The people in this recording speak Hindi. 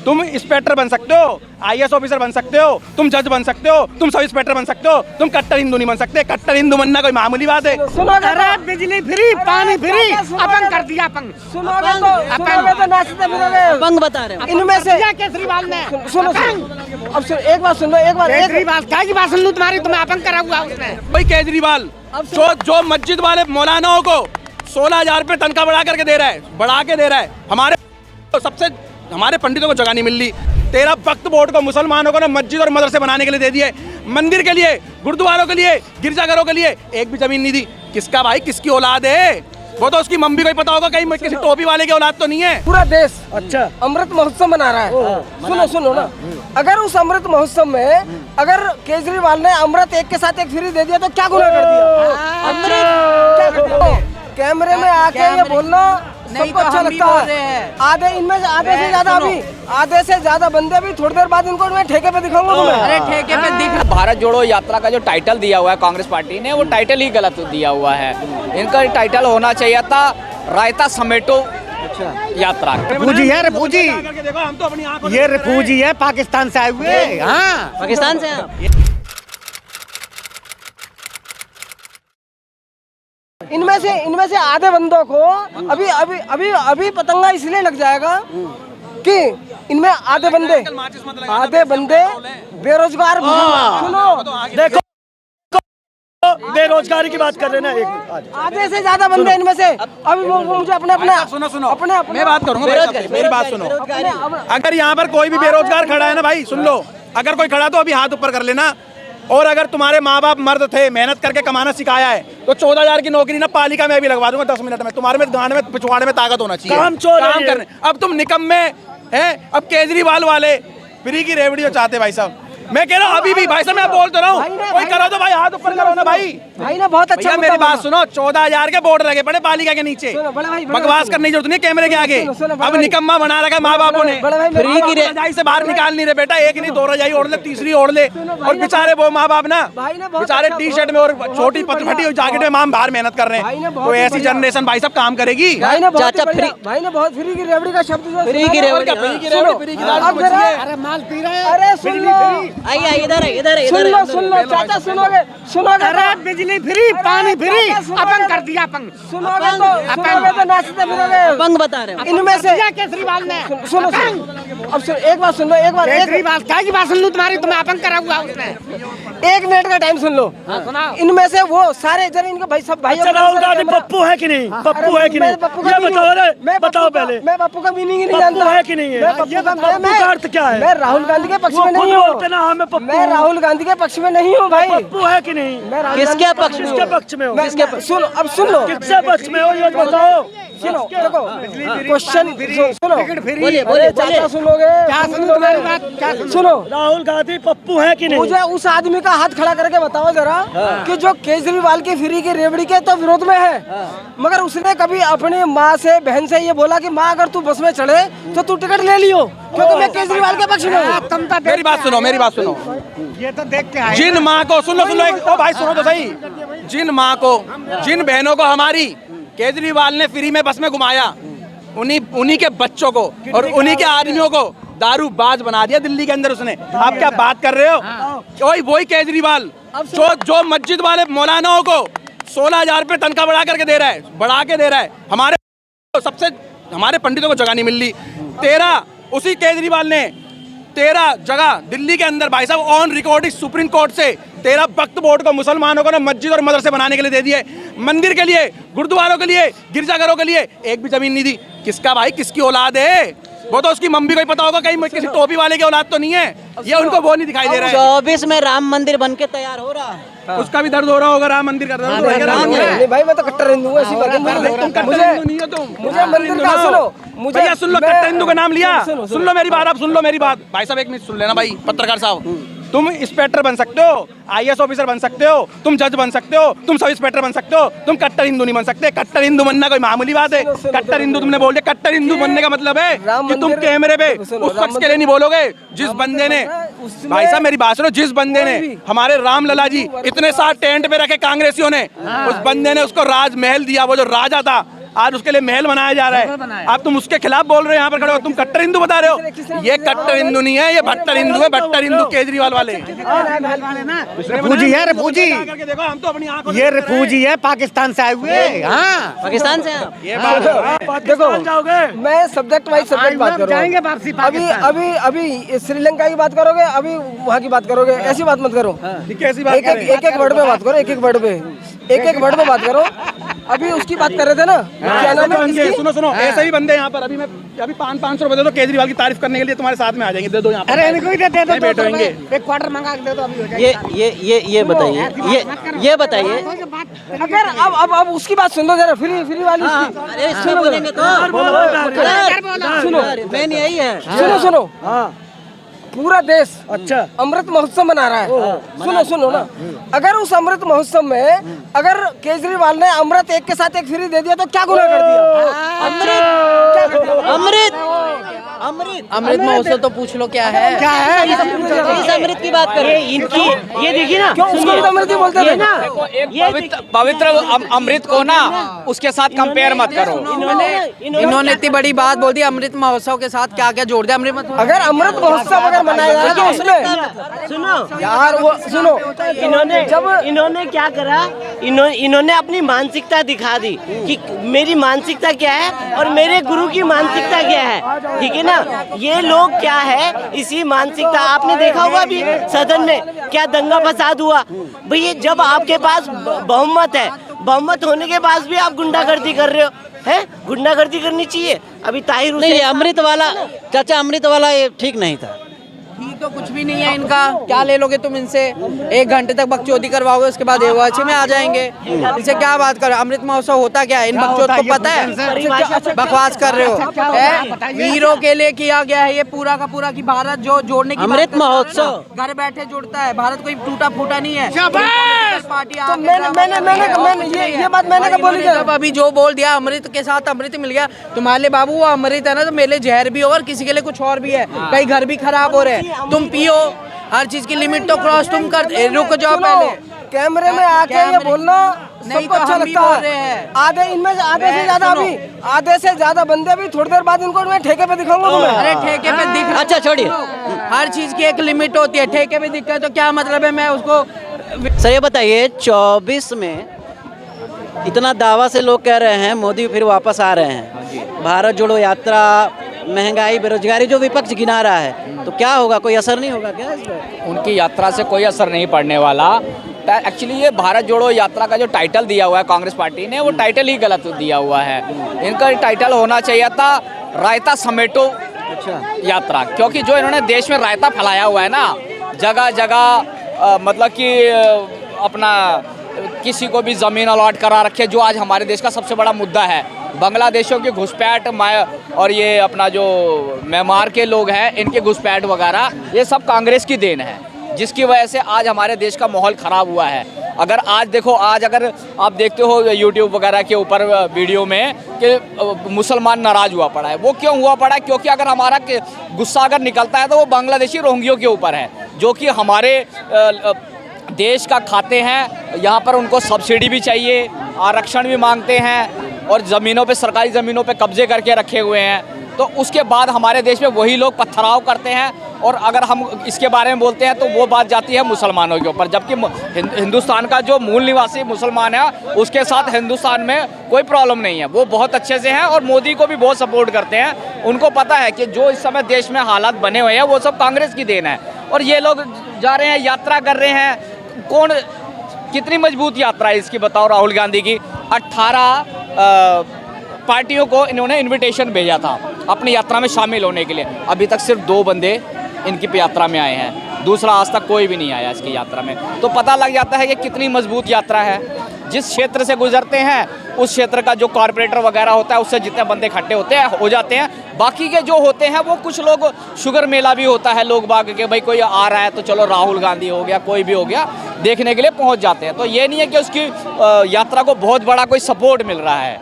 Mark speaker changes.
Speaker 1: तुम इंस्पेक्टर बन सकते हो, आईएएस ऑफिसर बन सकते हो, तुम जज बन सकते हो, तुम सब इंस्पेक्टर बन सकते हो, तुम कट्टर हिंदू नहीं बन सकते। कट्टर हिंदू बनना कोई मामूली बात है?
Speaker 2: अरे बिजली फ्री, पानी फ्री, अपन कर दिया अपंग।
Speaker 3: सुनोगे तो नाचते फिरोगे।
Speaker 4: अपंग बता रहे हो।
Speaker 3: इनमें से
Speaker 2: केजरीवाल ने
Speaker 3: सुनो अब एक बात सुन लो, एक बात
Speaker 2: केजरीवाल क्या की बात सुन लूं तुम्हारी, तुम्हें अपंग करा हुआ उसने।
Speaker 1: भाई केजरीवाल जो मस्जिद वाले मौलानाओं को 16,000 रुपए तनख्वाह बढ़ा करके दे रहा है, बढ़ा के दे रहा है। हमारे पंडितों को जगह नहीं मिल रही। 13 वक्फ बोर्ड को मुसलमानों को ना मस्जिद और मदरसे बनाने के लिए दे दिए, मंदिर के लिए, गुरुद्वारों के लिए, गिरजाघरों के लिए एक भी जमीन नहीं दी। किसका भाई, किसकी औलाद है? वो तो उसकी मम्मी को ही पता होगा, कहीं किसी टोपी वाले की औलाद तो नहीं है।
Speaker 3: पूरा देश अच्छा अमृत महोत्सव मना रहा है। सुनो ना, अगर उस अमृत महोत्सव में अगर केजरीवाल ने अमृत एक के साथ एक फ्री दे दिया तो क्या गुनाह कर दिया? कैमरे में आके ये बोलना सबको अच्छा लगता है। आधे से ज्यादा बंदे भी थोड़ी देर बाद इनको मैं ठेके पे दिखाऊंगा तुम्हें।
Speaker 4: अरे ठेके पे दिख।
Speaker 5: भारत जोड़ो यात्रा का जो टाइटल दिया हुआ है कांग्रेस पार्टी ने, वो टाइटल ही गलत दिया हुआ है। इनका टाइटल होना चाहिए था रायता समेटो यात्रा।
Speaker 2: रिफूजी है, रिफूजी ये रिफूजी है, पाकिस्तान से आए हुए। हाँ
Speaker 4: पाकिस्तान से
Speaker 3: इनमें से आधे बंदों को अभी पतंगा इसलिए लग जाएगा कि इनमें आधे बंदे बेरोजगार। सुनो देखो,
Speaker 6: बेरोजगारी की बात कर रहे हैं ना,
Speaker 3: आधे से ज्यादा बंदे इनमें से अभी वो मुझे अपने
Speaker 1: सुनो मैं बात करूंगा, मेरी बात सुनो। अगर यहाँ पर कोई भी बेरोजगार खड़ा है ना भाई, सुन लो, अगर कोई खड़ा तो अभी हाथ ऊपर कर लेना। और अगर तुम्हारे माँ बाप मर्द थे, मेहनत करके कमाना सिखाया है, तो 14,000 की नौकरी ना पालिका में भी लगवा दूंगा 10 मिनट में। तुम्हारे में गांड में पिछवाड़े में ताकत होना चाहिए, काम करने। अब तुम निकम्मे हैं। अब केजरीवाल वाले फ्री की रेवड़ी चाहते भाई साहब। मैं कह रहा हूँ अभी भी भाई साहब, मैं बोल तो रहा हूँ, कोई करो तो भाई हाथ ऊपर करो ना भाई
Speaker 3: ने बहुत अच्छा।
Speaker 1: मेरी बात सुनो, 14,000 के बोर्ड लगे पड़े पालिका के नीचे, बकवास करने की जरूरत नहीं कैमरे के आगे। अब निकम्मा बना रखा है माँ बापों ने, फ्री की रजाई से बाहर निकाल नहीं रहे बेटा। एक नहीं 2 रजाई ओढ़ ले, तीसरी ओढ़ ले। और बेचारे वो माँ बाप ना बेचारे टी शर्ट में और छोटी फटी जैकेट में माँ बाहर मेहनत कर रहे हैं। तो ऐसी जनरेशन भाई साहब काम करेगी।
Speaker 3: भाई ने बहुत फ्री की रेवड़ी का शब्द,
Speaker 4: फ्री की रेवड़ी।
Speaker 2: अरे माल पी रहे हैं।
Speaker 3: अरे सुन लो,
Speaker 4: आइए इधर
Speaker 3: सुन लो चाचा, सुनोगे
Speaker 2: अरे बिजली फ्री, पानी फ्री, अपन कर दिया अपंग।
Speaker 3: सुनोगे तो नाचते फिरोगे।
Speaker 4: अपंग बता रहे हो।
Speaker 3: इनमें से
Speaker 2: केजरीवाल ने
Speaker 3: सुनो अब एक बात सुन लो,
Speaker 2: केजरीवाल क्या की बात सुन लूं तुम्हारी, तुम्हें अपंग करा हुआ उसने।
Speaker 3: 1 मिनट का टाइम सुन लो। इनमें से वो सारे जरा इनके भाई सब भाई
Speaker 6: राहुल गांधी पप्पू है कि नहीं? पप्पू है कि नहीं? ये बताओ रे, बताओ पहले।
Speaker 3: मैं पप्पू का मीनिंग ही नहीं जानता।
Speaker 6: है कि नहीं है? पप्पू का अर्थ क्या है?
Speaker 3: मैं राहुल गांधी के पक्ष में नहीं हूँ। मैं राहुल गांधी के पक्ष में नहीं हूँ भाई।
Speaker 6: पप्पू है कि नहीं?
Speaker 4: किसके पक्ष में?
Speaker 6: किसके पक्ष में हो?
Speaker 3: सुन लो
Speaker 6: किसके पक्ष में हो ये बताओ।
Speaker 3: सुनो देखो क्वेश्चन सुनो,
Speaker 4: बोलिए
Speaker 3: चाचा सुनोगे?
Speaker 2: क्या सुनो तुम्हारी बात, क्या
Speaker 3: सुनो।
Speaker 6: राहुल गांधी पप्पू है कि नहीं?
Speaker 3: मुझे उस आदमी का हाथ खड़ा करके बताओ जरा कि जो केजरीवाल की फ्री की रेवड़ी के तो विरोध में है, मगर उसने कभी अपनी माँ से, बहन से ये बोला कि माँ अगर तू बस में चढ़े तो तू टिकट ले लियो, क्योंकि मैं केजरीवाल के पक्ष में हूँ।
Speaker 1: मेरी बात सुनो,
Speaker 2: ये तो देख के
Speaker 1: जिन माँ को सुन लो एक भाई सुनो तो सही, जिन माँ को, जिन बहनों को हमारी केजरीवाल ने फ्री में बस में घुमाया, उन्हीं के बच्चों को और उन्हीं के आदमियों को दारूबाज बना दिया दिल्ली के अंदर उसने। आप क्या बात कर रहे हो? वही केजरीवाल जो मस्जिद वाले मौलानाओं को 16,000 रुपए तनख्वाह बढ़ा करके दे रहा है। हमारे पंडितों को जगह नहीं मिल रही। उसी केजरीवाल ने 13 जगह दिल्ली के अंदर भाई साहब ऑन रिकॉर्डिंग सुप्रीम कोर्ट से 13 वक्फ बोर्ड को मुसलमानों को ना मस्जिद और मदरसे बनाने के लिए दे दिए, मंदिर के लिए, गुरुद्वारों के लिए, गिरजाघरों के लिए एक भी जमीन नहीं दी। किसका भाई, किसकी औलाद है? वो तो उसकी मम्मी को ही पता होगा, कहीं किसी टोपी वाले की औलाद तो नहीं है। ये उनको वो नहीं दिखाई दे रहा है।
Speaker 4: 24 में राम मंदिर बन के तैयार हो रहा है।
Speaker 1: उसका भी दर्द हो रहा होगा, राम मंदिर का दर्द हो रहा है।
Speaker 3: नहीं भाई, मैं तो कट्टर हिंदू हूँ। मुझे मंदिर का सुनो, मुझे
Speaker 1: सुन लो, कट्टर हिंदू का नाम लिया। सुन लो मेरी बात, आप सुन लो मेरी बात भाई साहब, एक मिनट सुन लेना भाई पत्रकार साहब। तुम इंस्पेक्टर बन सकते हो, आईएएस ऑफिसर बन सकते हो, तुम जज बन सकते हो, तुम सब इंस्पेक्टर बन सकते हो, तुम कट्टर हिंदू नहीं बन सकते। कट्टर हिंदू बनना कोई मामूली बात है? कट्टर हिंदू तुमने बोल दिया। कट्टर हिंदू बनने का मतलब है कि तुम कैमरे पे उस शख्स के लिए नहीं बोलोगे जिस बंदे ने, भाई साहब मेरी बात सुनो, जिस बंदे ने हमारे राम लला जी इतने साथ टेंट पे रखे कांग्रेसियों ने, उस बंदे ने उसको राजमहल दिया, वो जो राजा था आज उसके लिए महल बनाया जा रहा है। आप तुम उसके खिलाफ बोल रहे हो, यहाँ पर खड़े हो, तुम कट्टर हिंदू बता रहे हो। ये कट्टर हिंदू नहीं है, ये भट्टर हिंदू है, भट्टर हिंदू केजरीवाल वाले।
Speaker 2: रिफूजी है, रिफूजी।
Speaker 1: देखो हम तो अपनी आंखों
Speaker 2: ये रिफूजी है, पाकिस्तान से आए हुए। हाँ,
Speaker 4: पाकिस्तान से आप?
Speaker 3: देखो मैं सब्जेक्ट वाइज सब्जेक्ट बात कर रहा
Speaker 2: जाएंगे
Speaker 3: हूँ।
Speaker 2: वापसी
Speaker 3: अभी
Speaker 2: पाकिस्तान।
Speaker 3: अभी अभी श्रीलंका की बात करोगे, अभी वहाँ की बात करोगे, ऐसी बात मत करो।
Speaker 1: कैसी बात
Speaker 3: एक वर्ड में बात करो, एक वर्ड वर्ड में बात करो। अभी उसकी बात कर रहे थे ना, क्या नाम है इसकी?
Speaker 1: सुनो ऐसे ही बंदे यहाँ पर अभी मैं अभी 500 रुपए दे दो केजरीवाल की तारीफ करने के लिए, तुम्हारे साथ में आ जाएंगे। दे दो यहाँ पर।
Speaker 2: अरे इनको ही दे दो,
Speaker 1: नहीं बैठेंगे।
Speaker 2: एक क्वार्टर मंगा के दे दो, अभी हो जाएगा।
Speaker 4: ये बताइए, ये बताइए।
Speaker 3: अगर अब उसकी बात सुन लो जरा, फ्री वाली उसकी।
Speaker 4: अरे इसमें बोलेंगे तो
Speaker 3: सुनो
Speaker 4: मेन यही है।
Speaker 3: सुनो पूरा देश अच्छा अमृत महोत्सव मना रहा है। सुनो ना, अगर उस अमृत महोत्सव में अगर केजरीवाल ने अमृत एक के साथ एक फ्री दे दिया तो क्या गुनाह कर दिया?
Speaker 7: अमृत महोत्सव तो पूछ लो क्या है।
Speaker 4: इस अमृत की बात करें,
Speaker 7: इनकी ये देखिए ना,
Speaker 3: क्यों उसको भी तो अमृत ही बोलते थे ना?
Speaker 5: एक पवित्र अमृत को ना उसके साथ कंपेयर मत करो।
Speaker 7: इन्होंने इतनी बड़ी बात बोल दी, अमृत महोत्सव के साथ क्या क्या जोड़ दिया।
Speaker 3: अगर अमृत महोत्सव अगर मनाया जाए तो उसमें
Speaker 8: सुनो
Speaker 3: यार वो सुनो,
Speaker 8: इन्होंने क्या करा, इन्होंने अपनी मानसिकता दिखा दी कि मेरी मानसिकता क्या है और मेरे गुरु की मानसिकता क्या है। ठीक है ना, ये लोग क्या है, इसी मानसिकता। आपने देखा होगा अभी सदन में क्या दंगा फसाद हुआ। भैया जब आपके पास बहुमत है, बहुमत होने के बाद भी आप गुंडागर्दी कर रहे हो, है? गुंडागर्दी करनी चाहिए। अभी ताहिर
Speaker 4: नहीं, ये अमृत वाला चाचा, अमृत वाला ये ठीक नहीं था।
Speaker 7: ठीक तो कुछ भी नहीं है इनका, क्या ले लोगे तुम इनसे? 1 घंटे तक बकचोदी करवाओगे, उसके बाद एवाची में आ जाएंगे। इनसे क्या बात करो? अमृत महोत्सव होता क्या है? इन बकचोद को पता है? बकवास कर रहे हो। वीरों के लिए किया गया है ये पूरा का पूरा, कि भारत जो जोड़ने की
Speaker 4: अमृत महोत्सव
Speaker 7: घर बैठे जोड़ता है। भारत कोई टूटा फूटा नहीं है। पार्टी
Speaker 3: ये बात मैंने कब बोली?
Speaker 7: जब अभी जो बोल दिया अमृत के साथ अमृत मिल गया तुम्हारे बाबू, वो अमृत है ना तो मेरे जहर भी हो और किसी के लिए कुछ और भी है। कई घर भी खराब हो रहे हैं, तुम पियो, हर चीज की लिमिट तो क्रॉस तुम कर। रुक जाओ पहले,
Speaker 3: कैमरे में आके ये बोलना सबको अच्छा लगता है। आधे इनमें से आधे से ज्यादा अभी आधे से ज्यादा बंदे भी थोड़ी देर बाद इनको मैं ठेके पे दिखाऊंगा तुम्हें।
Speaker 7: अरे ठेके पे दिख,
Speaker 4: अच्छा छोड़िए,
Speaker 7: हर चीज की एक लिमिट होती है। ठेके पे दिख तो क्या मतलब है? मैं उसको
Speaker 4: सर ये बताइए, 24 में इतना दावा से लोग कह रहे हैं मोदी फिर वापस आ रहे हैं, भारत जोड़ो यात्रा, महंगाई, बेरोजगारी जो विपक्ष गिना रहा है, तो क्या होगा? कोई असर नहीं होगा क्या इस पर?
Speaker 5: उनकी यात्रा से कोई असर नहीं पड़ने वाला। एक्चुअली ये भारत जोड़ो यात्रा का जो टाइटल दिया हुआ है कांग्रेस पार्टी ने, वो टाइटल ही गलत दिया हुआ है। इनका टाइटल होना चाहिए था रायता समेटो यात्रा, क्योंकि जो इन्होंने देश में रायता फैलाया हुआ है ना, जगह जगह मतलब कि अपना किसी को भी ज़मीन अलॉट करा रखे, जो आज हमारे देश का सबसे बड़ा मुद्दा है। बांग्लादेशियों की घुसपैठ और ये अपना जो म्यांमार के लोग हैं, इनके घुसपैठ वगैरह, ये सब कांग्रेस की देन है, जिसकी वजह से आज हमारे देश का माहौल ख़राब हुआ है। अगर आज देखो, आज अगर आप देखते हो यूट्यूब वगैरह के ऊपर वीडियो में कि मुसलमान नाराज़ हुआ पड़ा है, वो क्यों हुआ पड़ा है? क्योंकि अगर हमारा गुस्सा अगर निकलता है तो वो बांग्लादेशी रोहिंग्यों के ऊपर है, जो कि हमारे देश का खाते हैं। यहाँ पर उनको सब्सिडी भी चाहिए, आरक्षण भी मांगते हैं और ज़मीनों पे, सरकारी ज़मीनों पे कब्जे करके रखे हुए हैं। तो उसके बाद हमारे देश में वही लोग पथराव करते हैं, और अगर हम इसके बारे में बोलते हैं तो वो बात जाती है मुसलमानों के ऊपर, जबकि हिंदुस्तान का जो मूल निवासी मुसलमान है उसके साथ हिंदुस्तान में कोई प्रॉब्लम नहीं है। वो बहुत अच्छे से हैं और मोदी को भी बहुत सपोर्ट करते हैं। उनको पता है कि जो इस समय देश में हालात बने हुए हैं वो सब कांग्रेस की देन है। और ये लोग जा रहे हैं, यात्रा कर रहे हैं। कौन, कितनी मजबूत यात्रा है इसकी बताओ? राहुल गांधी की 18 पार्टियों को इन्होंने इनविटेशन भेजा था अपनी यात्रा में शामिल होने के लिए। अभी तक सिर्फ 2 बंदे इनकी यात्रा में आए हैं, दूसरा आज तक कोई भी नहीं आया इसकी यात्रा में। तो पता लग जाता है कि कितनी मजबूत यात्रा है। जिस क्षेत्र से गुजरते हैं उस क्षेत्र का जो कॉर्पोरेटर वगैरह होता है, उससे जितने बंदे इकट्ठे होते हैं हो जाते हैं। बाकी के जो होते हैं वो कुछ लोग, शुगर मेला भी होता है, लोग बाग के भाई कोई आ रहा है तो चलो राहुल गांधी हो गया, कोई भी हो गया, देखने के लिए पहुंच जाते हैं। तो ये नहीं है कि उसकी यात्रा को बहुत बड़ा कोई सपोर्ट मिल रहा है।